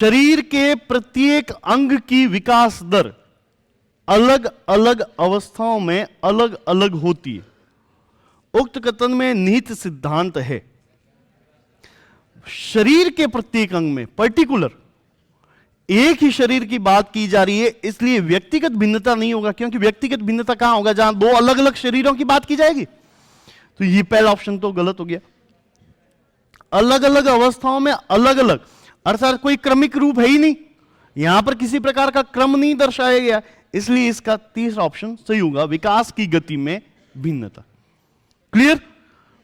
शरीर के प्रत्येक अंग की विकास दर अलग अलग अवस्थाओं में अलग अलग होती है। उक्त कथन में निहित सिद्धांत है। शरीर के प्रत्येक अंग में पर्टिकुलर एक ही शरीर की बात की जा रही है, इसलिए व्यक्तिगत भिन्नता नहीं होगा, क्योंकि व्यक्तिगत भिन्नता कहां होगा, जहां दो अलग अलग शरीरों की बात की जाएगी। तो ये पहला ऑप्शन तो गलत हो गया। अलग अलग अवस्थाओं में अलग अलग अर्थात कोई क्रमिक रूप है ही नहीं, यहां पर किसी प्रकार का क्रम नहीं दर्शाया गया, इसलिए इसका तीसरा ऑप्शन सही होगा, विकास की गति में भिन्नता। क्लियर?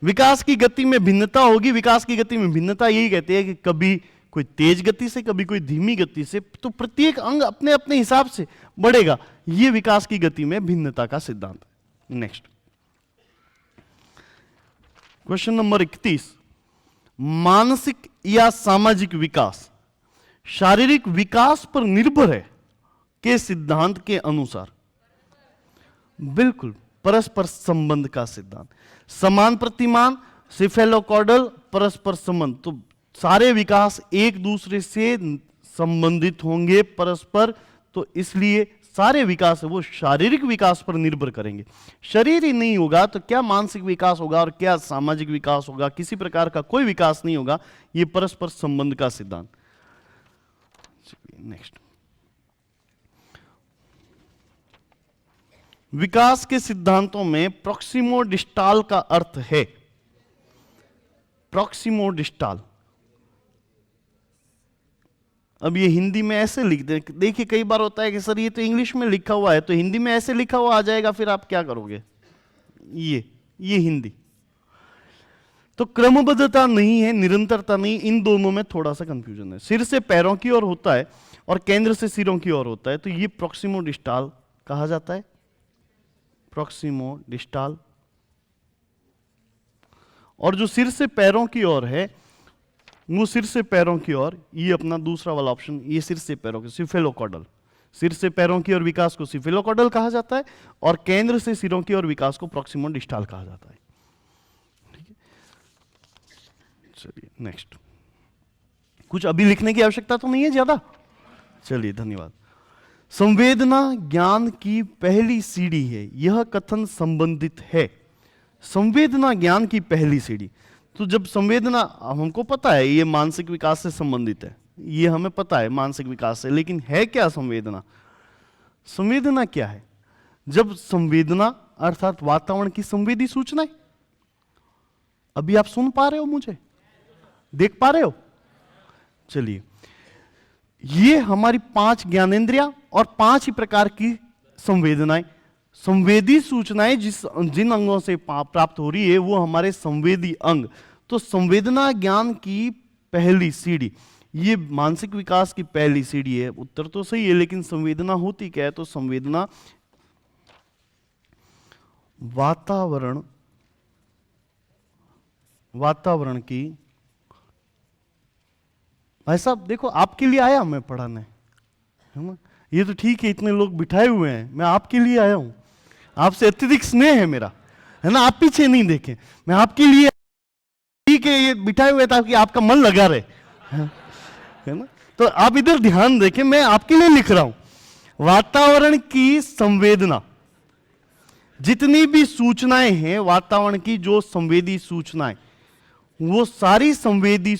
विकास की गति में भिन्नता होगी। विकास की गति में भिन्नता यही कहते हैं कि कभी कोई तेज गति से, कभी कोई धीमी गति से, तो प्रत्येक अंग अपने अपने हिसाब से बढ़ेगा। यह विकास की गति में भिन्नता का सिद्धांत है। नेक्स्ट क्वेश्चन नंबर 31, मानसिक या सामाजिक विकास शारीरिक विकास पर निर्भर है के सिद्धांत के अनुसार? बिल्कुल, परस्पर संबंध का सिद्धांत। समान प्रतिमान, सिफेलोकॉर्डल, परस्पर संबंध, तो सारे विकास एक दूसरे से संबंधित होंगे परस्पर, तो इसलिए सारे विकास है वो शारीरिक विकास पर निर्भर करेंगे। शरीर ही नहीं होगा तो क्या मानसिक विकास होगा और क्या सामाजिक विकास होगा? किसी प्रकार का कोई विकास नहीं होगा। ये परस्पर संबंध का सिद्धांत। नेक्स्ट, विकास के सिद्धांतों में प्रॉक्सिमोडिस्टाल का अर्थ है। प्रॉक्सिमोडिस्टाल, अब ये हिंदी में ऐसे लिख दे, देखिए कई बार होता है कि सर ये तो इंग्लिश में लिखा हुआ है, तो हिंदी में ऐसे लिखा हुआ आ जाएगा, फिर आप क्या करोगे? ये हिंदी तो क्रमबद्धता नहीं है, निरंतरता नहीं, इन दोनों में थोड़ा सा कंफ्यूजन है। सिर से पैरों की ओर होता है और केंद्र से सिरों की ओर होता है, तो ये प्रॉक्सिमोडिस्टाल कहा जाता है। प्रॉक्सिमोडिस्टाल। और जो सिर से पैरों की ओर है वो सिर से पैरों की ओर, ये अपना दूसरा वाला ऑप्शन, ये सिर से पैरों की, सिफेलोकॉर्डल। सिर से पैरों की ओर विकास को सिफेलोकॉर्डल कहा जाता है और केंद्र से सिरों की ओर विकास को प्रॉक्सिमोडिस्टाल कहा जाता है। ठीक है, चलिए नेक्स्ट। कुछ अभी लिखने की आवश्यकता तो नहीं है ज्यादा? चलिए, धन्यवाद। संवेदना ज्ञान की पहली सीढ़ी है, यह कथन संबंधित है। संवेदना ज्ञान की पहली सीढ़ी, तो जब संवेदना, हमको पता है ये मानसिक विकास से संबंधित है, ये हमें पता है मानसिक विकास से, लेकिन है क्या संवेदना? संवेदना क्या है? जब संवेदना अर्थात वातावरण की संवेदी सूचनाएं, अभी आप सुन पा रहे हो, मुझे देख पा रहे हो? चलिए, ये हमारी 5 ज्ञानेंद्रियां और 5 ही प्रकार की संवेदनाएं, संवेदी सूचनाएं जिन अंगों से प्राप्त हो रही है वो हमारे संवेदी अंग। तो संवेदना ज्ञान की पहली सीढ़ी, ये मानसिक विकास की पहली सीढ़ी है। उत्तर तो सही है, लेकिन संवेदना होती क्या है? तो संवेदना वातावरण की, भाई साहब देखो आपके लिए आया मैं पढ़ाने, है ना? ये तो ठीक है, इतने लोग बिठाए हुए हैं, मैं आपके लिए आया हूं, आपसे अत्यधिक स्नेह है मेरा, है ना? आप पीछे नहीं देखें, मैं आपके लिए, ठीक है, ये बिठाए हुए ताकि आपका मन लगा रहे, है ना? तो आप इधर ध्यान देखें, मैं आपके लिए लिख रहा हूं। वातावरण की संवेदना, जितनी भी सूचनाएं हैं वातावरण की, जो संवेदी सूचनाएं, वो सारी संवेदी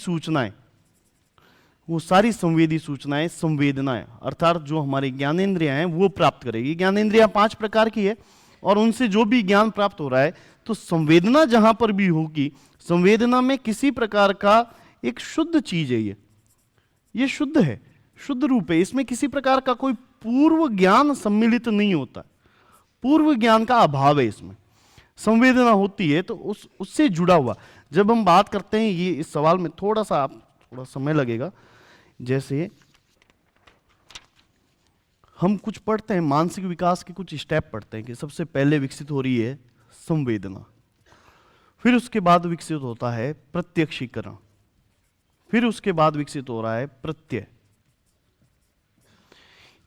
सूचनाएं संवेदनाएं अर्थात जो हमारी ज्ञानेंद्रियां हैं वो प्राप्त करेगी। ज्ञानेंद्रियां 5 प्रकार की है और उनसे जो भी ज्ञान प्राप्त हो रहा है, तो संवेदना जहां पर भी होगी, संवेदना में किसी प्रकार का एक शुद्ध चीज है, ये शुद्ध है, शुद्ध रूप है, इसमें किसी प्रकार का कोई पूर्व ज्ञान सम्मिलित नहीं होता, पूर्व ज्ञान का अभाव है इसमें। संवेदना होती है तो उससे जुड़ा हुआ, जब हम बात करते हैं, ये इस सवाल में थोड़ा समय लगेगा, जैसे हम कुछ पढ़ते हैं, मानसिक विकास के कुछ स्टेप पढ़ते हैं कि सबसे पहले विकसित हो रही है संवेदना, फिर उसके बाद विकसित होता है प्रत्यक्षीकरण, फिर उसके बाद विकसित हो रहा है प्रत्यय।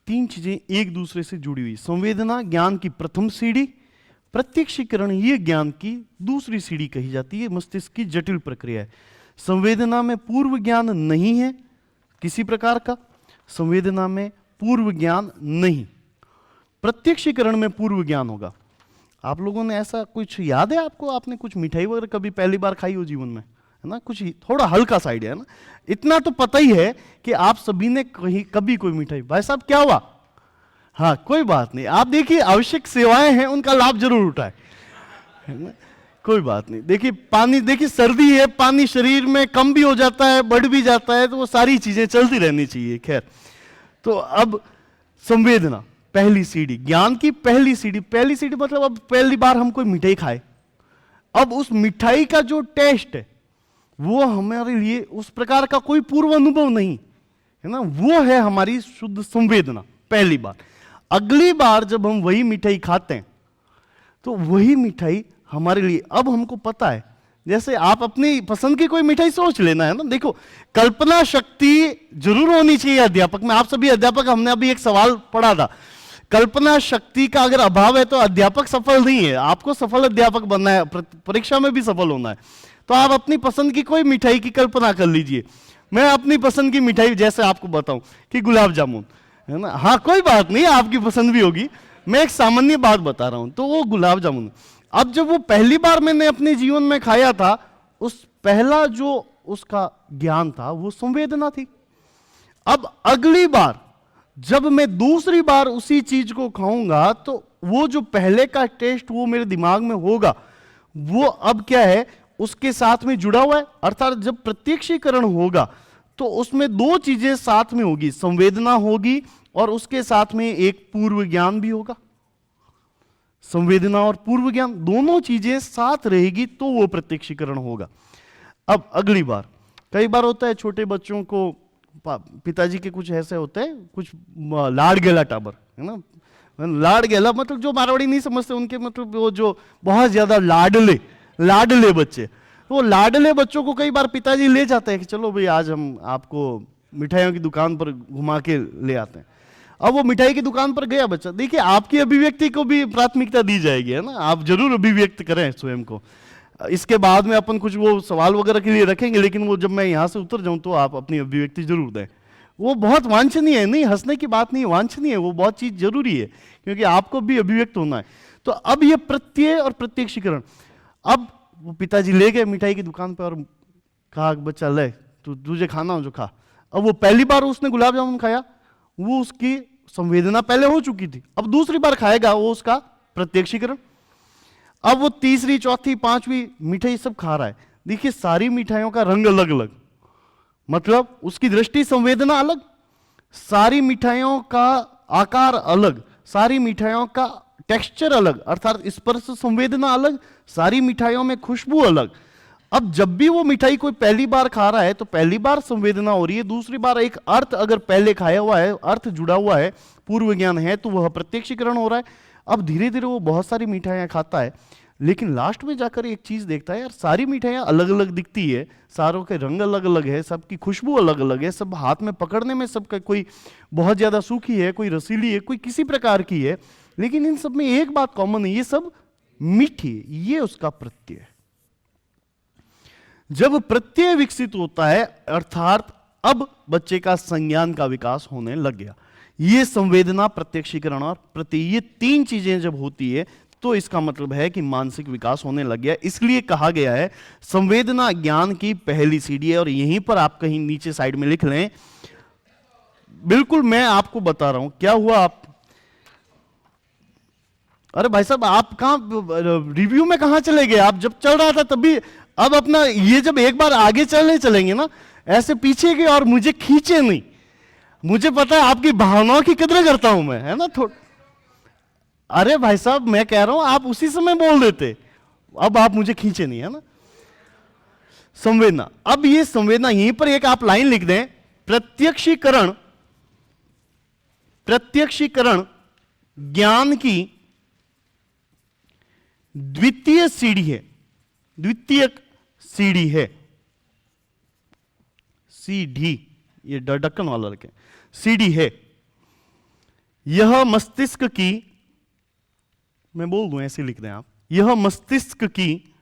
3 चीजें एक दूसरे से जुड़ी हुई। संवेदना ज्ञान की प्रथम सीढ़ी, प्रत्यक्षीकरण ये ज्ञान की दूसरी सीढ़ी कही जाती है। मस्तिष्क की जटिल प्रक्रिया है। संवेदना में पूर्व ज्ञान नहीं है, किसी प्रकार का संवेदना में पूर्व ज्ञान नहीं, प्रत्यक्षीकरण में पूर्व ज्ञान होगा। आप लोगों ने ऐसा कुछ याद है आपको, आपने कुछ मिठाई वगैरह कभी पहली बार खाई हो जीवन में, है ना? कुछ थोड़ा हल्का सा आइडिया है ना? इतना तो पता ही है कि आप सभी ने कहीं कभी कोई मिठाई, भाई साहब क्या हुआ? हाँ कोई बात नहीं, आप देखिए आवश्यक सेवाएं हैं उनका लाभ जरूर उठाए, है ना? कोई बात नहीं। देखिए पानी, देखिए सर्दी है, पानी शरीर में कम भी हो जाता है, बढ़ भी जाता है, तो वो सारी चीजें चलती रहनी चाहिए। खैर, तो अब संवेदना पहली सीढ़ी, ज्ञान की पहली सीढ़ी। पहली सीढ़ी मतलब अब पहली बार हम कोई मिठाई खाए, अब उस मिठाई का जो टेस्ट है वो हमारे लिए उस प्रकार का कोई पूर्व अनुभव नहीं है ना, वो है हमारी शुद्ध संवेदना पहली बार। अगली बार जब हम वही मिठाई खाते हैं तो वही मिठाई हमारे लिए, अब हमको पता है, जैसे आप अपनी पसंद की कोई मिठाई सोच लेना है ना। देखो कल्पना शक्ति जरूर होनी चाहिए अध्यापक में। आप सभी अध्यापक, हमने अभी एक सवाल पढ़ा था, कल्पना शक्ति का अगर अभाव है तो अध्यापक सफल नहीं है। आपको सफल अध्यापक बनना है, परीक्षा में भी सफल होना है, तो आप अपनी पसंद की कोई मिठाई की कल्पना कर लीजिए। मैं अपनी पसंद की मिठाई जैसे आपको बताऊं कि गुलाब जामुन, है ना? हाँ कोई बात नहीं, आपकी पसंद भी होगी, मैं एक सामान्य बात बता रहा हूं, तो वो गुलाब जामुन। अब जब वो पहली बार मैंने अपने जीवन में खाया था, उस पहला जो उसका ज्ञान था वो संवेदना थी। अब अगली बार जब मैं दूसरी बार उसी चीज को खाऊंगा तो वो जो पहले का टेस्ट वो मेरे दिमाग में होगा, वो अब क्या है, उसके साथ में जुड़ा हुआ है। अर्थात जब प्रत्यक्षीकरण होगा तो उसमें दो चीजें साथ में होगी, संवेदना होगी और उसके साथ में एक पूर्व ज्ञान भी होगा। संवेदना और पूर्व ज्ञान दोनों चीजें साथ रहेगी तो वो प्रत्यक्षीकरण होगा। अब अगली बार, कई बार होता है छोटे बच्चों को पिताजी के कुछ ऐसे होते हैं, कुछ लाड़ गेला टाबर, है ना? लाड़ गेला मतलब जो मारवाड़ी नहीं समझते उनके मतलब वो जो बहुत ज्यादा लाडले बच्चे, वो लाडले बच्चों को कई बार पिताजी ले जाते हैं कि चलो भाई आज हम आपको मिठाइयों की दुकान पर घुमा के ले आते हैं। अब वो मिठाई की दुकान पर गया बच्चा, देखिए आपकी अभिव्यक्ति को भी प्राथमिकता दी जाएगी, है ना? आप जरूर अभिव्यक्त करें स्वयं को। इसके बाद में अपन कुछ वो सवाल वगैरह के लिए रखेंगे, लेकिन वो जब मैं यहाँ से उतर जाऊं तो आप अपनी अभिव्यक्ति जरूर दें। वो बहुत वांछनीय है, नहीं हंसने की बात नहीं, वांछनीय है, वो बहुत चीज जरूरी है क्योंकि आपको भी अभिव्यक्त होना है। तो अब ये प्रत्यय और प्रत्यक्षीकरण, अब वो पिताजी ले गए मिठाई की दुकान पर और कहा बच्चा ले तुझे खाना हो जो खा। अब वो पहली बार उसने गुलाब जामुन खाया, वो उसकी संवेदना पहले हो चुकी थी, अब दूसरी बार खाएगा वो उसका प्रत्यक्षीकरण। अब वो तीसरी चौथी पांचवी मिठाई सब खा रहा है, देखिए सारी मिठाइयों का रंग अलग अलग, मतलब उसकी दृष्टि संवेदना अलग, सारी मिठाइयों का आकार अलग, सारी मिठाइयों का टेक्सचर अलग अर्थात स्पर्श संवेदना अलग, सारी मिठाइयों में खुशबू अलग। अब जब भी वो मिठाई कोई पहली बार खा रहा है तो पहली बार संवेदना हो रही है, दूसरी बार एक अर्थ अगर पहले खाया हुआ है, अर्थ जुड़ा हुआ है, पूर्व ज्ञान है, तो वह प्रत्यक्षीकरण हो रहा है। अब धीरे धीरे वो बहुत सारी मिठाइयां खाता है, लेकिन लास्ट में जाकर एक चीज देखता है, यार सारी मिठाइयां अलग अलग दिखती है, सारों के रंग अलग अलग है, सबकी खुशबू अलग अलग है, सब हाथ में पकड़ने में सबका कोई बहुत ज्यादा सूखी है, कोई रसीली है, कोई किसी प्रकार की है, लेकिन इन सब में एक बात कॉमन है, ये सब मीठी है, ये उसका प्रत्यय है। जब प्रत्यय विकसित होता है अर्थात अब बच्चे का संज्ञान का विकास होने लग गया, ये संवेदना, प्रत्यक्षीकरण और प्रत्यय, ये तीन चीजें जब होती है तो इसका मतलब है कि मानसिक विकास होने लग गया। इसलिए कहा गया है संवेदना ज्ञान की पहली सीढ़ी है। और यहीं पर आप कहीं नीचे साइड में लिख लें, बिल्कुल मैं आपको बता रहा हूं क्या हुआ। आप अरे भाई साहब आप कहां रिव्यू में कहां चले गए? आप जब चल रहा था तभी, अब अपना ये जब एक बार आगे चलेंगे ना, ऐसे पीछे के और मुझे खींचे नहीं, मुझे पता है आपकी भावनाओं की कदर करता हूं मैं, है ना? अरे भाई साहब मैं कह रहा हूं आप उसी समय बोल देते, अब आप मुझे खींचे नहीं, है ना? संवेदना, अब ये संवेदना यहीं पर एक आप लाइन लिख दें, प्रत्यक्षीकरण ज्ञान की द्वितीय सीढ़ी है, द्वितीयक सीढ़ी है, सीढ़ी, ये ढक्कन वाला रखें, सीढ़ी है। यह मस्तिष्क की, मैं बोल दूं ऐसे लिख दें आप, यह मस्तिष्क की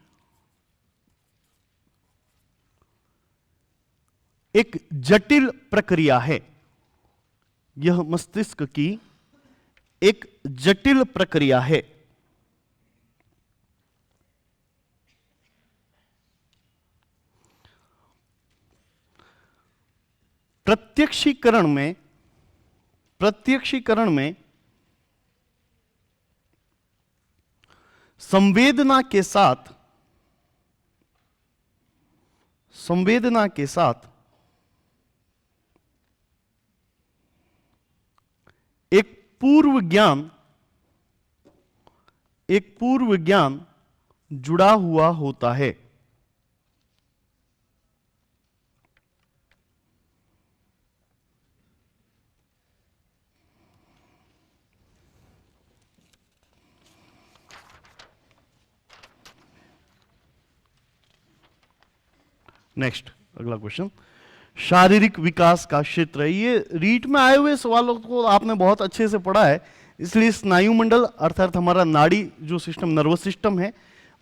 एक जटिल प्रक्रिया है। यह मस्तिष्क की एक जटिल प्रक्रिया है। प्रत्यक्षीकरण में संवेदना के साथ एक पूर्व ज्ञान जुड़ा हुआ होता है। नेक्स्ट, अगला क्वेश्चन, शारीरिक विकास का क्षेत्र है। ये रीट में आए हुए सवालों को आपने बहुत अच्छे से पढ़ा है, इसलिए स्नायु मंडल अर्थात हमारा नाड़ी जो सिस्टम, नर्वस सिस्टम है,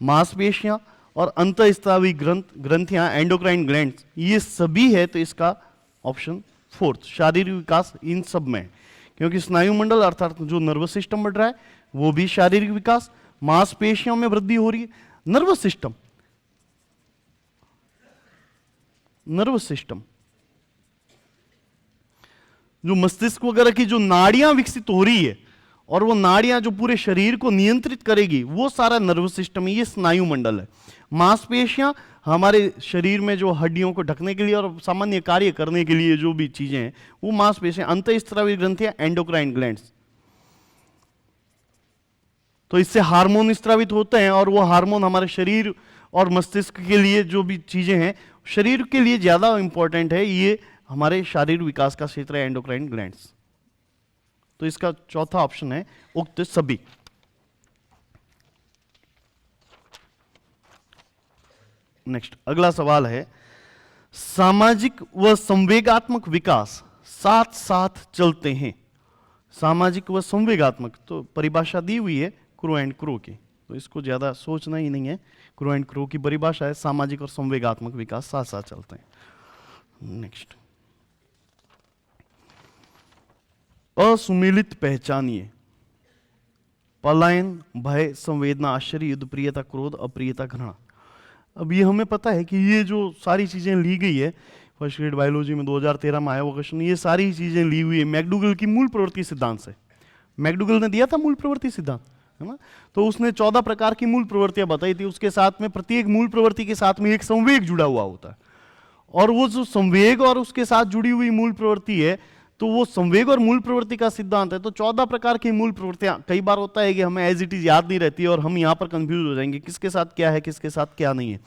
मांसपेशियां और अंतःस्रावी ग्रंथियां, एंडोक्राइन ग्लैंड्स, ये सभी है। तो इसका ऑप्शन फोर्थ, शारीरिक विकास इन सब में है, क्योंकि स्नायु मंडल अर्थात जो नर्वस सिस्टम बढ़ रहा है वो भी शारीरिक विकास, मांसपेशियों में वृद्धि हो रही है, नर्वस सिस्टम जो मस्तिष्क वगैरह की जो नाड़ियां विकसित हो रही है और वो नाड़ियां जो पूरे शरीर को नियंत्रित करेगी, वो सारा नर्वस सिस्टम है, ये स्नायु मंडल है। मांसपेशियां हमारे शरीर में जो हड्डियों को ढकने के लिए और सामान्य कार्य करने के लिए जो भी चीजें हैं वो मांसपेशियां, अंतःस्रावी ग्रंथियां, एंडोक्राइन ग्लैंड्स। तो इससे हार्मोन स्रावित होते हैं और वो हार्मोन हमारे शरीर और मस्तिष्क के लिए जो भी चीजें हैं, शरीर के लिए ज्यादा इंपॉर्टेंट है। ये हमारे शारीरिक विकास का क्षेत्र है, एंडोक्राइन ग्लैंड्स। तो इसका चौथा ऑप्शन है उक्त सभी। नेक्स्ट, अगला सवाल है, सामाजिक व संवेगात्मक विकास साथ साथ चलते हैं। सामाजिक व संवेगात्मक, तो परिभाषा दी हुई है क्रो एंड क्रो की, तो इसको ज्यादा सोचना ही नहीं है। क्रो एंड क्रो की परिभाषा है सामाजिक और संवेगात्मक विकास साथ साथ चलते हैं। नेक्स्ट, असुमेलित पहचानिए। पलायन, भय, संवेदना, आश्चर्य, युद्ध, प्रियता, क्रोध, अप्रियता, घृणा। अब ये हमें पता है कि ये जो सारी चीजें ली गई है फर्स्ट ग्रेड बायोलॉजी में 2013 में आया हुआ क्वेश्चन, ये सारी चीजें ली हुई है मैकडूगल की मूल प्रवृत्ति सिद्धांत से। मैकडूगल ने दिया था मूल प्रवृत्ति सिद्धांत, है ना। तो उसने 14 प्रकार की मूल प्रवृत्तियां बताई थी। उसके साथ में प्रत्येक मूल प्रवृत्ति के साथ में एक संवेग जुड़ा हुआ होता है, और वो जो संवेग और उसके साथ जुड़ी हुई मूल प्रवृत्ति है, तो वो संवेग और मूल प्रवृत्ति का सिद्धांत है। तो 14 प्रकार की मूल प्रवृत्तियां, कई बार होता है कि हमें एज इट इज याद नहीं रहती और हम यहां पर कंफ्यूज हो जाएंगे किसके साथ क्या है, किसके साथ क्या नहीं है।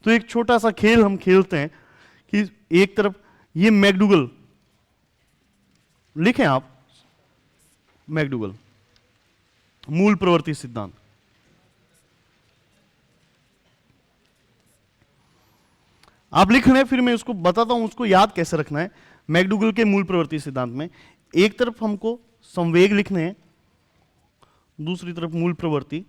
तो एक छोटा सा खेल हम खेलते हैं कि एक तरफ ये मैकडूगल लिखें आप, मैकडूगल मूल प्रवृत्ति सिद्धांत, आप लिख लें, फिर मैं उसको बताता हूं उसको याद कैसे रखना है। मैकडूगल के मूल प्रवृत्ति सिद्धांत में एक तरफ हमको संवेग लिखने हैं, दूसरी तरफ मूल प्रवृत्ति।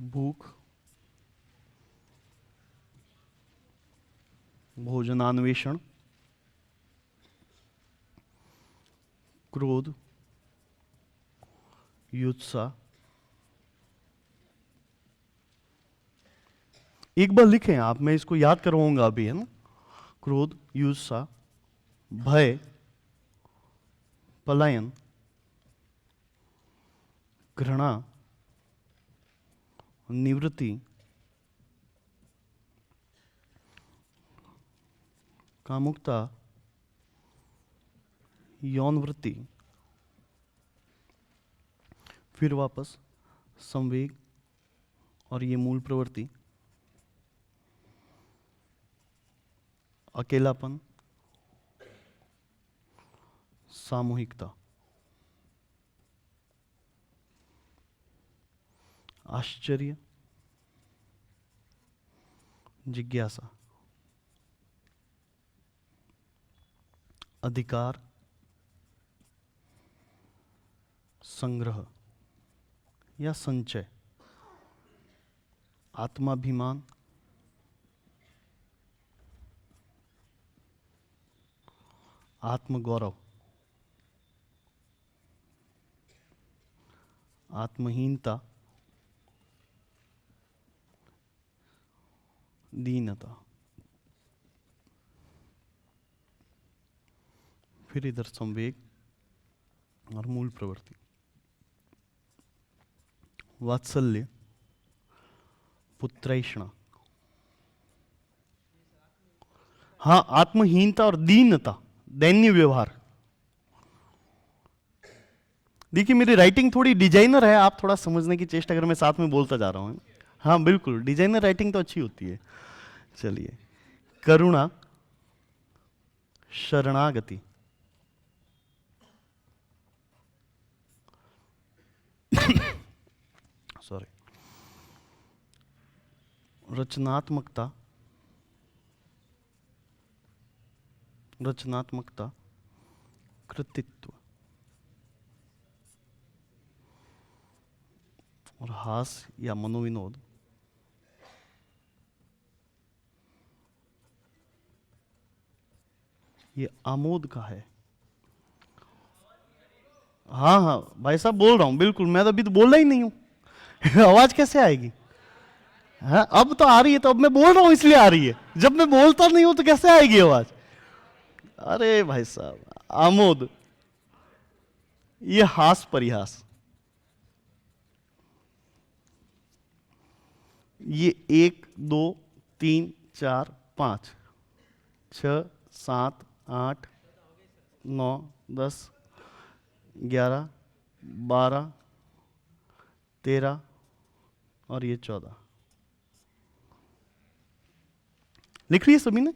भूख, भोजनान्वेषण, क्रोध, युत्सा। एक बार लिखें आप, मैं इसको याद करवाऊंगा अभी, है ना। क्रोध, युत्सा, भय, पलायन, घृणा, निवृत्ति, कामुकता, यौन वृत्ति, फिर वापस संवेग और ये मूल प्रवृत्ति, अकेलापन, सामूहिकता, आश्चर्य, जिज्ञासा, अधिकार, संग्रह या संचय, आत्माभिमान, आत्मगौरव, आत्महीनता, दीनता। फिर इधर संवेग और मूल प्रवृत्ति, वात्सल्य, पुत्रैषणा, हाँ आत्महीनता और दीनता, दैन्य व्यवहार। देखिए मेरी राइटिंग थोड़ी डिजाइनर है, आप थोड़ा समझने की चेष्टा करें, मैं साथ में बोलता जा रहा हूं। हाँ बिल्कुल, डिजाइनर राइटिंग तो अच्छी होती है। चलिए, करुणा, शरणागति, सॉरी, रचनात्मकता, रचनात्मकता, कृतित्व और हास्य या मनोविनोद, ये आमोद का है। हाँ हाँ भाई साहब बोल रहा हूं, बिल्कुल, मैं तो अभी तो बोल ही नहीं हूं। आवाज कैसे आएगी? हाँ अब तो आ रही है, तो अब मैं बोल रहा हूं इसलिए आ रही है, जब मैं बोलता नहीं हूं तो कैसे आएगी आवाज? अरे भाई साहब, आमोद, ये हास परिहास, ये 1 2 3 4 5 6 7 8 9 10 11 12 13 और ये 14। लिख लिया सभी ने?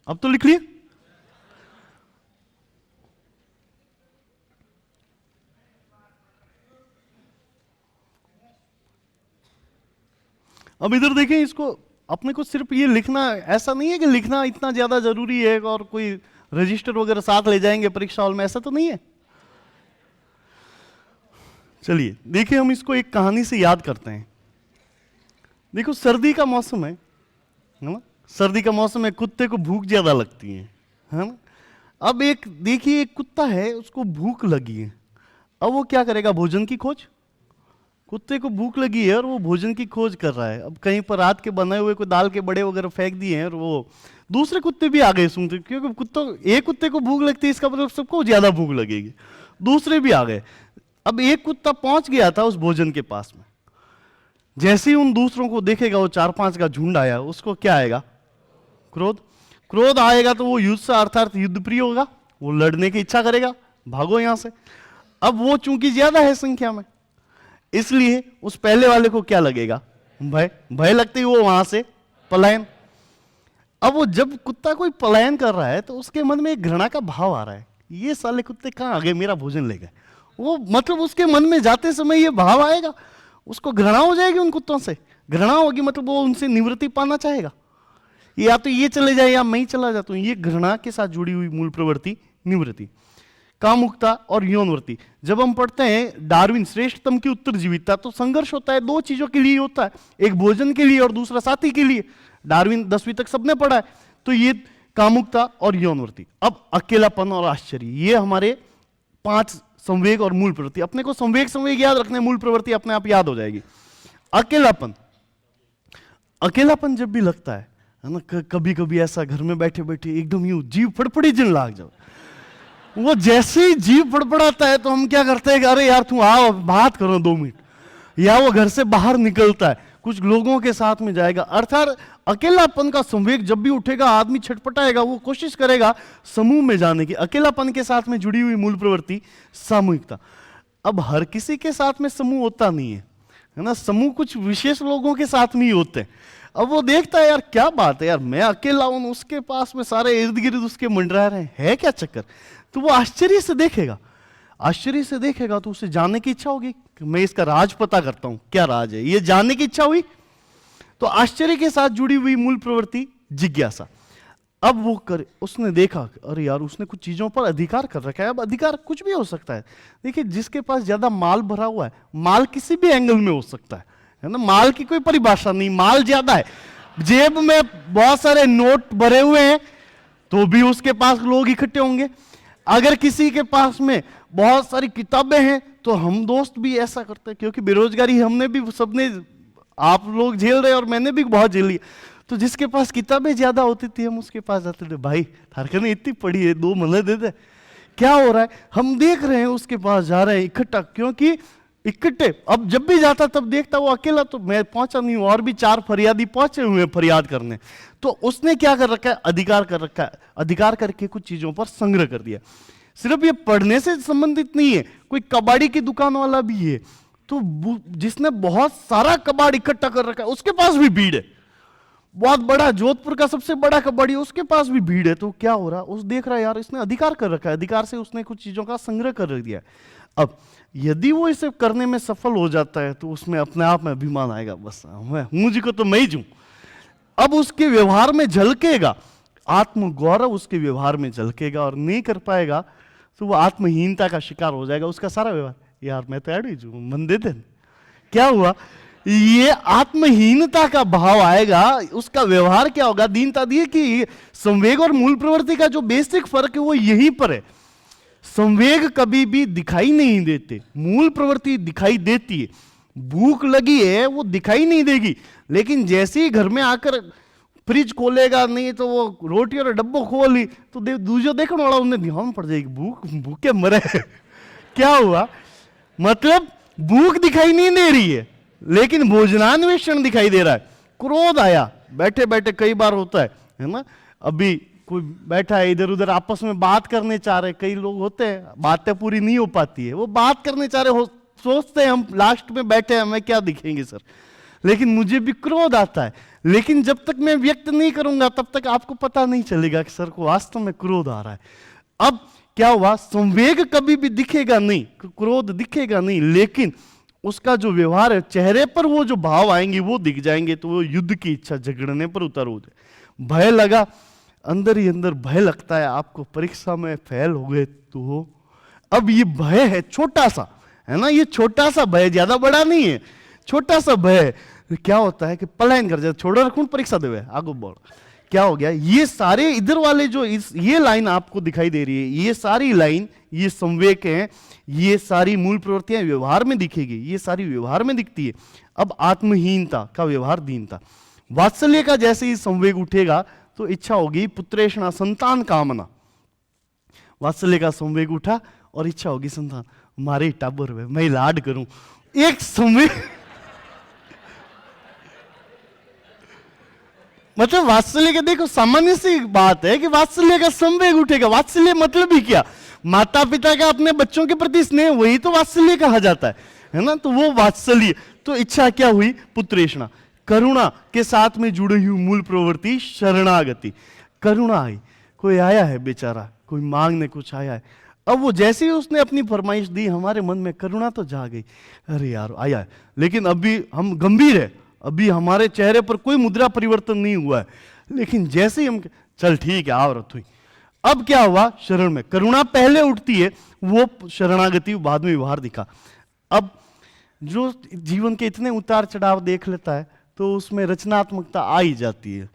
अब तो लिख लिए? अब इधर देखें, इसको अपने को सिर्फ ये लिखना, ऐसा नहीं है कि लिखना इतना ज्यादा जरूरी है और कोई रजिस्टर वगैरह साथ ले जाएंगे परीक्षा हॉल में, ऐसा तो नहीं है। चलिए देखिए, हम इसको एक कहानी से याद करते हैं। देखो सर्दी का मौसम है ना, सर्दी का मौसम है, कुत्ते को भूख ज्यादा लगती है ना। अब एक देखिए, एक कुत्ता है, उसको भूख लगी है, अब वो क्या करेगा? भोजन की खोज। कुत्ते को भूख लगी है और वो भोजन की खोज कर रहा है। अब कहीं पर रात के बने हुए कोई दाल के बड़े वगैरह फेंक दिए हैं और वो दूसरे कुत्ते भी आ गए सुनते, क्योंकि एक कुत्ते को भूख लगती है, इसका मतलब सबको ज्यादा भूख लगेगी। दूसरे भी आ गए। अब एक कुत्ता पहुंच गया था उस भोजन के पास में, जैसे ही उन दूसरों को देखेगा, वो 4-5 का झुंड आया, उसको क्या आएगा? क्रोध। क्रोध आएगा तो वो युद्ध अर्थात युद्ध प्रिय होगा, वो लड़ने की इच्छा करेगा, भागो यहां से। अब वो चूंकि ज्यादा है संख्या में, इसलिए उस पहले वाले को क्या लगेगा? भय। भय लगते ही वो वहां से पलायन। अब वो जब कुत्ता कोई पलायन कर रहा है तो उसके मन में एक घृणा का भाव आ रहा है, ये साले कुत्ते कहां आ गए, मेरा भोजन ले गए। वो मतलब उसके मन में जाते समय ये भाव आएगा, उसको घृणा हो जाएगी उन कुत्तों से। घृणा होगी मतलब वो उनसे निवृत्ति पाना चाहेगा, या तो ये चले जाए या मैं ही चला जाता हूं। ये घृणा के साथ जुड़ी हुई मूल प्रवृत्ति निवृत्ति। कामुकता और यौनवृत्ति। जब हम पढ़ते हैं डार्विन श्रेष्ठतम की उत्तरजीविता, तो संघर्ष होता है, 2 चीजों के लिए होता है, एक भोजन के लिए और दूसरा साथी के लिए। डार्विन 10वीं तक सबने पढ़ा है। तो ये कामुकता और यौनवृत्ति। अब अकेलापन और आश्चर्य, ये हमारे 5 संवेग और मूल प्रवृत्ति। अपने को संवेग याद रखने, मूल प्रवृत्ति अपने आप याद हो जाएगी। अकेलापन। अकेलापन जब भी लगता है ना, कभी कभी ऐसा घर में बैठे बैठे एकदम यूं जीव फड़फड़ी जन लाग जाओ। वो जैसे ही जीव फड़फड़ाता है तो हम क्या करते हैं, अरे यार तू आओ बात करो 2 मिनट, या वो घर से बाहर निकलता है, कुछ लोगों के साथ में जाएगा। अर्थात अकेलापन का संवेग जब भी उठेगा, आदमी छटपटाएगा, वो कोशिश करेगा समूह में जाने की। अकेलापन के साथ में जुड़ी हुई मूल प्रवृत्ति सामूहिकता। अब हर किसी के साथ में समूह होता नहीं है ना, समूह कुछ विशेष लोगों के साथ में ही होते हैं। अब वो देखता है यार क्या बात है यार, मैं अकेला हूं, उसके पास में सारे इर्द गिर्द उसके मंडरा रहे हैं, क्या चक्कर। तो वो आश्चर्य से देखेगा, आश्चर्य से देखेगा तो उसे जानने की इच्छा होगी कि मैं इसका राज पता करता हूं, क्या राज है, ये जानने की इच्छा हुई। तो आश्चर्य के साथ जुड़ी हुई मूल प्रवृत्ति जिज्ञासा। अब वो कर, उसने देखा अरे यार उसने कुछ चीजों पर अधिकार कर रखा है। अब अधिकार कुछ भी हो सकता है। देखिए जिसके पास ज्यादा माल भरा हुआ है, माल किसी भी एंगल में हो सकता है ना, माल की कोई परिभाषा नहीं, माल ज्यादा है, जेब में बहुत सारे नोट भरे हुए हैं तो भी उसके पास लोग इकट्ठे होंगे। अगर किसी के पास में बहुत सारी किताबें हैं तो हम दोस्त भी ऐसा करते हैं, क्योंकि बेरोजगारी हमने भी, सबने, आप लोग झेल रहे और मैंने भी बहुत झेली। तो जिसके पास किताबें ज्यादा होती थी हम उसके पास जाते थे, भाई थारका ने इतनी पढ़ी है, 2 महीने दे दे। क्या हो रहा है, हम देख रहे हैं उसके पास जा रहे हैं इकट्ठा, क्योंकि इकट्ठे। अब जब भी जाता तब देखता वो अकेला, तो मैं पहुंचा नहीं हूं, और भी 4 फरियादी पहुंचे हुए हैं फरियाद करने। तो उसने क्या कर रखा है, अधिकार कर रखा है, अधिकार करके कुछ चीजों पर संग्रह कर दिया। सिर्फ ये पढ़ने से संबंधित नहीं है, कोई कबाड़ी की दुकान वाला भी है, तो जिसने बहुत सारा कबाड़ इकट्ठा कर रखा है उसके पास भी भीड़ है। बहुत बड़ा, जोधपुर का सबसे बड़ा कबाड़ी, उसके पास भी भीड़ है। तो क्या हो रहा है, उस देख रहा है यार इसने अधिकार कर रखा है, अधिकार से उसने कुछ चीजों का संग्रह कर दिया। अब यदि वो इसे करने में सफल हो जाता है तो उसमें अपने आप में अभिमान आएगा, बस मुझे को तो मैं ही जूं। अब उसके व्यवहार में झलकेगा, आत्मगौरव उसके व्यवहार में झलकेगा, और नहीं कर पाएगा तो वो आत्महीनता का शिकार हो जाएगा। उसका सारा व्यवहार, यार मैं तो एडवी हूं, मन दे दे। क्या हुआ, ये आत्महीनता का भाव आएगा, उसका व्यवहार क्या होगा, दीनता दी कि संवेग और मूल प्रवृत्ति का जो बेसिक फर्क है वो यहीं पर है। संवेग कभी भी दिखाई नहीं देते, मूल प्रवृत्ति दिखाई देती है। भूख लगी है वो दिखाई नहीं देगी, लेकिन जैसे ही घर में आकर फ्रिज खोलेगा, नहीं तो वो रोटी और डब्बो खोली तो दूसरा देखने वाला उन्हें ध्यान पड़ जाएगी, भूख भूखे मरे। क्या हुआ, मतलब भूख दिखाई नहीं दे रही है लेकिन भोजनान्वेषण दिखाई दे रहा है। क्रोध आया, बैठे बैठे कई बार होता है ना, अभी कोई बैठा है इधर उधर आपस में बात करने चाह रहे, कई लोग होते हैं बातें पूरी नहीं हो पाती है, वो बात करने चाह रहे हो, सोचते हैं हम लास्ट में बैठे हैं हमें क्या दिखेंगे सर, लेकिन मुझे भी क्रोध आता है, लेकिन जब तक मैं व्यक्त नहीं करूंगा तब तक आपको पता नहीं चलेगा कि सर को वास्तव में क्रोध आ रहा है। अब क्या हुआ, संवेग कभी भी दिखेगा नहीं, क्रोध दिखेगा नहीं, लेकिन उसका जो व्यवहार है, चेहरे पर वो जो भाव आएंगे वो दिख जाएंगे, तो वो युद्ध की इच्छा, झगड़ने पर उतर होते। भय लगा, अंदर ही अंदर भय लगता है आपको, परीक्षा में फेल हो गए तो। अब ये भय है छोटा सा, है ना, ये छोटा सा भय, ज्यादा बड़ा नहीं है, छोटा सा भय है। क्या होता है कि पलायन कर जाए, छोड़ो रखूं परीक्षा देवे आगो बढ़। क्या हो गया, ये सारे इधर वाले जो ये लाइन आपको दिखाई दे रही है, ये सारी लाइन, ये संवेग हैं, ये सारी मूल प्रवृत्तियां व्यवहार में दिखेगी, ये सारी व्यवहार में दिखती है। अब आत्महीनता का व्यवहार दीनता, वात्सल्य का जैसे ही संवेग उठेगा तो इच्छा होगी पुत्रेषणा, संतान कामना। वात्सल्य का संवेग उठा और इच्छा होगी संतान, मारे टाबर में मैं लाड करूं। एक संवेग मतलब वात्सल्य का, देखो सामान्य सी बात है कि वात्सल्य का संवेग उठेगा। वात्सल्य मतलब ही क्या, माता पिता का अपने बच्चों के प्रति स्नेह, वही तो वात्सल्य कहा जाता है ना, तो वो वात्सल्य। तो इच्छा क्या हुई, पुत्रेषणा, करुणा के साथ में जुड़ी हुई मूल प्रवृत्ति शरणागति। करुणा आई, कोई आया है बेचारा, कोई मांगने कुछ आया है, अब वो जैसे ही उसने अपनी फरमाइश दी हमारे मन में करुणा तो जा गई, अरे यार आया है, लेकिन अभी हम गंभीर है, अभी हमारे चेहरे पर कोई मुद्रा परिवर्तन नहीं हुआ है, लेकिन जैसे ही हम चल ठीक है आवरत हुई, अब क्या हुआ, शरण में करुणा पहले उठती है, वो शरणागति बाद में व्यवहार दिखा। अब जो जीवन के इतने उतार चढ़ाव देख लेता है तो उसमें रचनात्मकता आ ही जाती है।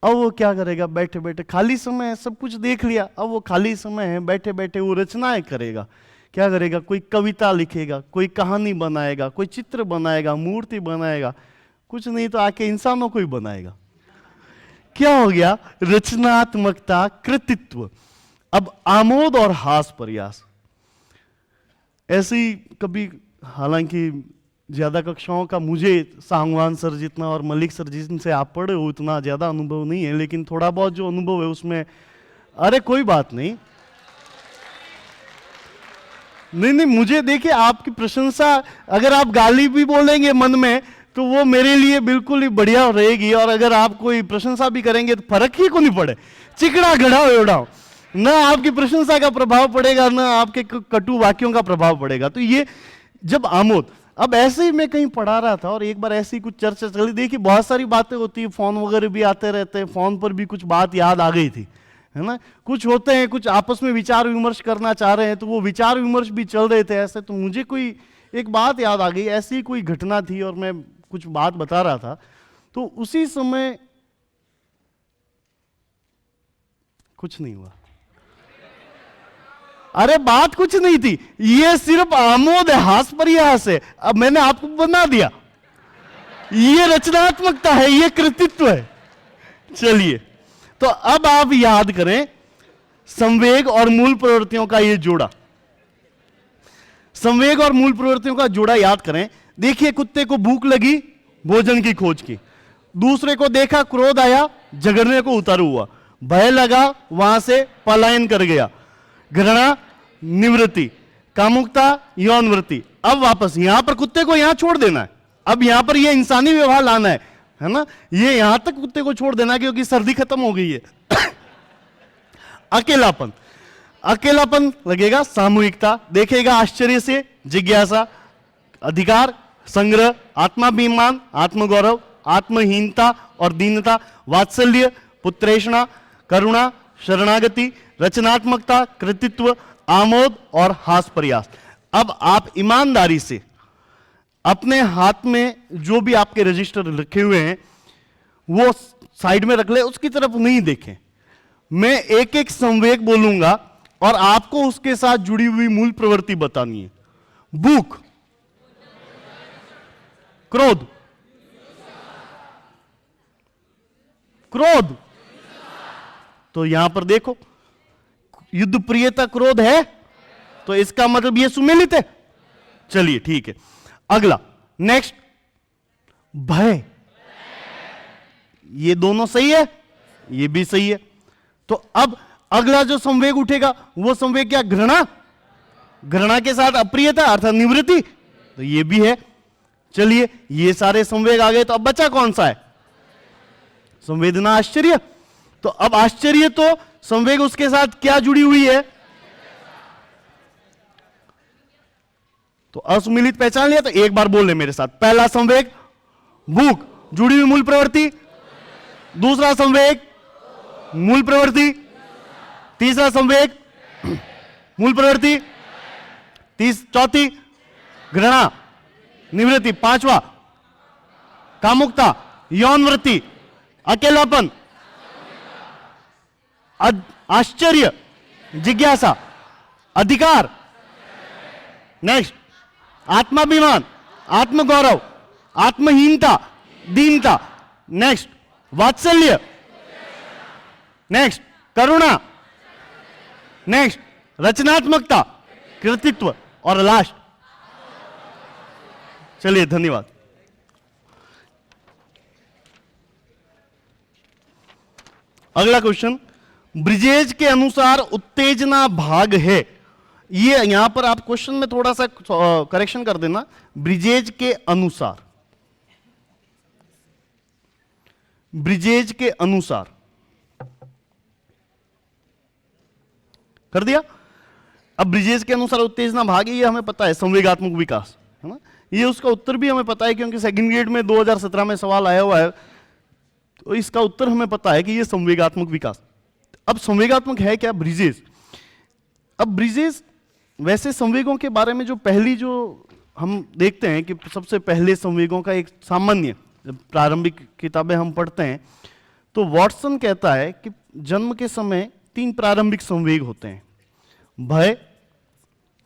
अब वो क्या करेगा, बैठे बैठे खाली समय है, सब कुछ देख लिया, अब वो खाली समय है, बैठे बैठे वो रचनाएं करेगा। क्या करेगा, कोई कविता लिखेगा, कोई कहानी बनाएगा, कोई चित्र बनाएगा, मूर्ति बनाएगा, कुछ नहीं तो आके इंसानों को ही बनाएगा। क्या हो गया, रचनात्मकता, कृतित्व। अब आमोद और हास प्रयास, ऐसी कभी, हालांकि ज्यादा कक्षाओं का मुझे सांगवान सर जितना और मलिक सर जिनसे आप पढ़े हो उतना ज्यादा अनुभव नहीं है, लेकिन थोड़ा बहुत जो अनुभव है उसमें, अरे कोई बात नहीं, नहीं मुझे देखिए आपकी प्रशंसा, अगर आप गाली भी बोलेंगे मन में तो वो मेरे लिए बिल्कुल ही बढ़िया रहेगी, और अगर आप कोई प्रशंसा भी करेंगे तो फर्क ही को नहीं पड़े, चिकड़ा गढ़ा उड़ाओ, ना आपकी प्रशंसा का प्रभाव पड़ेगा ना आपके कटु वाक्यों का प्रभाव पड़ेगा। तो ये जब आमोद, अब ऐसे ही मैं कहीं पढ़ा रहा था और एक बार ऐसी कुछ चर्चा चली, देखिए बहुत सारी बातें होती है, फोन वगैरह भी आते रहते हैं, फोन पर भी कुछ बात याद आ गई थी, है ना, कुछ होते हैं, कुछ आपस में विचार विमर्श करना चाह रहे हैं, तो वो विचार विमर्श भी चल रहे थे ऐसे, तो मुझे कोई एक बात याद आ गई, ऐसी कोई घटना थी और मैं कुछ बात बता रहा था, तो उसी समय कुछ नहीं हुआ। अरे बात कुछ नहीं थी, ये सिर्फ आमोद है, हास परिहास है, अब मैंने आपको बना दिया, ये रचनात्मकता है, ये कृतित्व है। चलिए, तो अब आप याद करें संवेग और मूल प्रवृत्तियों का ये जोड़ा, संवेग और मूल प्रवृत्तियों का जोड़ा याद करें। देखिए, कुत्ते को भूख लगी, भोजन की खोज की, दूसरे को देखा, क्रोध आया, झगड़ने को उतर हुआ, भय लगा, वहां से पलायन कर गया, घृणा निवृत्ति, कामुकता यौन वृत्ति। अब वापस यहां पर कुत्ते को यहां छोड़ देना है, अब यहां पर यह इंसानी व्यवहार लाना है ना, ये यहां तक कुत्ते को छोड़ देना क्योंकि सर्दी खत्म हो गई है। अकेलापन, अकेलापन लगेगा, सामूहिकता देखेगा, आश्चर्य से जिज्ञासा, अधिकार, संग्रह, आत्माभिमान, आत्मगौरव, आत्महीनता और दीनता, वात्सल्य, पुत्रेषणा, करुणा, शरणागति, रचनात्मकता, कृतित्व, आमोद और हास प्रयास। अब आप ईमानदारी से अपने हाथ में जो भी आपके रजिस्टर रखे हुए हैं वो साइड में रख ले, उसकी तरफ नहीं देखें। मैं एक एक संवेग बोलूंगा और आपको उसके साथ जुड़ी हुई मूल प्रवृत्ति बतानी है। भूख, क्रोध, क्रोध, तो यहां पर देखो युद्ध प्रियता क्रोध है, तो इसका मतलब यह सुमेलित है। चलिए ठीक है, अगला नेक्स्ट भय, ये दोनों सही है, ये भी सही है। तो अब अगला जो संवेग उठेगा वो संवेग क्या, घृणा, घृणा के साथ अप्रियता अर्थात निवृत्ति, तो ये भी है। चलिए ये सारे संवेग आ गए, तो अब बचा कौन सा है, संवेदना, आश्चर्य। तो अब आश्चर्य तो संवेग उसके साथ क्या जुड़ी हुई है, तो असुमिलित पहचान लिया, तो एक बार बोल ले मेरे साथ, पहला संवेग भूख, जुड़ी हुई मूल प्रवृत्ति, दूसरा संवेग मूल प्रवृत्ति, तीसरा संवेग मूल प्रवृत्ति, चौथी घृणा निवृत्ति, पांचवा कामुकता यौन वृत्ति, अकेलापन, आश्चर्य, जिज्ञासा, अधिकार, नेक्स्ट आत्माभिमान, आत्मगौरव, आत्महीनता, दीनता, नेक्स्ट वात्सल्य, नेक्स्ट करुणा, नेक्स्ट रचनात्मकता, कृतित्व और लास्ट। चलिए धन्यवाद। अगला क्वेश्चन, ब्रिजेज के अनुसार उत्तेजना भाग है, ये यहां पर आप क्वेश्चन में थोड़ा सा करेक्शन कर देना, ब्रिजेज के अनुसार, ब्रिजेज के अनुसार कर दिया। अब ब्रिजेज के अनुसार उत्तेजना भाग है, ये हमें पता है, संवेगात्मक विकास, है ना, ये उसका उत्तर भी हमें पता है क्योंकि सेकंड ग्रेड में 2017 में सवाल आया हुआ है, तो इसका उत्तर हमें पता है कि ये संवेगात्मक विकास। अब संवेगात्मक है क्या ब्रिजेज? अब ब्रिजेज वैसे संवेगों के बारे में जो पहली जो हम देखते हैं कि सबसे पहले संवेगों का एक सामान्य प्रारंभिक किताबें हम पढ़ते हैं, तो वॉटसन कहता है कि जन्म के समय 3 प्रारंभिक संवेग होते हैं, भय,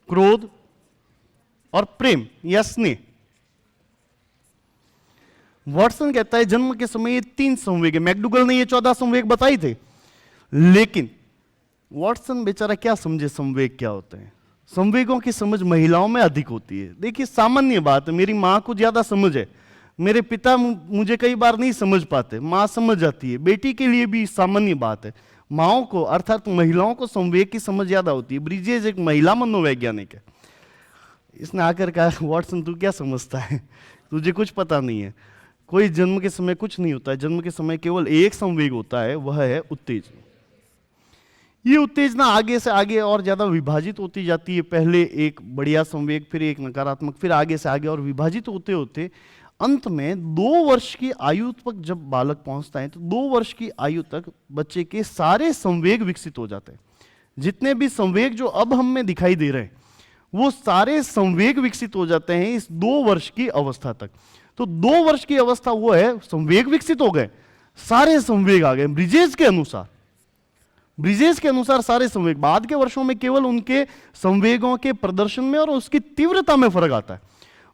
क्रोध और प्रेम या स्नेह। वॉटसन कहता है जन्म के समय ये 3 संवेग है। मैकडूगल ने ये 14 संवेग बताए थे, लेकिन वॉटसन बेचारा क्या समझे संवेग क्या होते हैं। संवेगों की समझ महिलाओं में अधिक होती है। देखिए सामान्य बात है, मेरी माँ को ज्यादा समझ है, मेरे पिता मुझे कई बार नहीं समझ पाते, माँ समझ जाती है। बेटी के लिए भी सामान्य बात है, माँओं को अर्थात महिलाओं को संवेग की समझ ज्यादा होती है। ब्रिजेस एक महिला मनोवैज्ञानिक है, इसने आकर कहा वॉटसन तू क्या समझता है, तुझे कुछ पता नहीं है। कोई जन्म के समय कुछ नहीं होता है, जन्म के समय केवल एक संवेग होता है, वह है उत्तेजना। ये उत्तेजना आगे से आगे और ज्यादा विभाजित होती जाती है। पहले एक बढ़िया संवेग, फिर एक नकारात्मक, फिर आगे से आगे और विभाजित होते होते अंत में 2 वर्ष की आयु तक जब बालक पहुंचता है तो 2 वर्ष की आयु तक बच्चे के सारे संवेग विकसित हो जाते हैं। जितने भी संवेग जो अब हम में दिखाई दे रहे हैं वो सारे संवेग विकसित हो जाते हैं इस 2 वर्ष की अवस्था तक। तो 2 वर्ष की अवस्था वो है, संवेग विकसित हो गए, सारे संवेग आ गए ब्रिजेस के अनुसार। ब्रिजेस के अनुसार सारे संवेग, बाद के वर्षों में केवल उनके संवेगों के प्रदर्शन में और उसकी तीव्रता में फर्क आता है।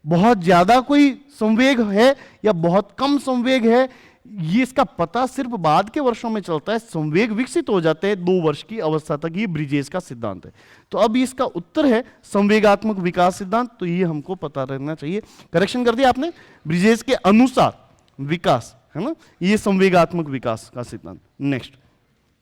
बहुत ज्यादा कोई संवेग है या बहुत कम संवेग है, ये इसका पता सिर्फ बाद के वर्षों में चलता है। संवेग विकसित हो जाते हैं 2 वर्ष की अवस्था तक, ये ब्रिजेस का सिद्धांत है। तो अब इसका उत्तर है संवेगात्मक विकास सिद्धांत, तो ये हमको पता रहना चाहिए। करेक्शन कर दिया आपने, ब्रिजेस के अनुसार विकास है ना, ये संवेगात्मक विकास का सिद्धांत। नेक्स्ट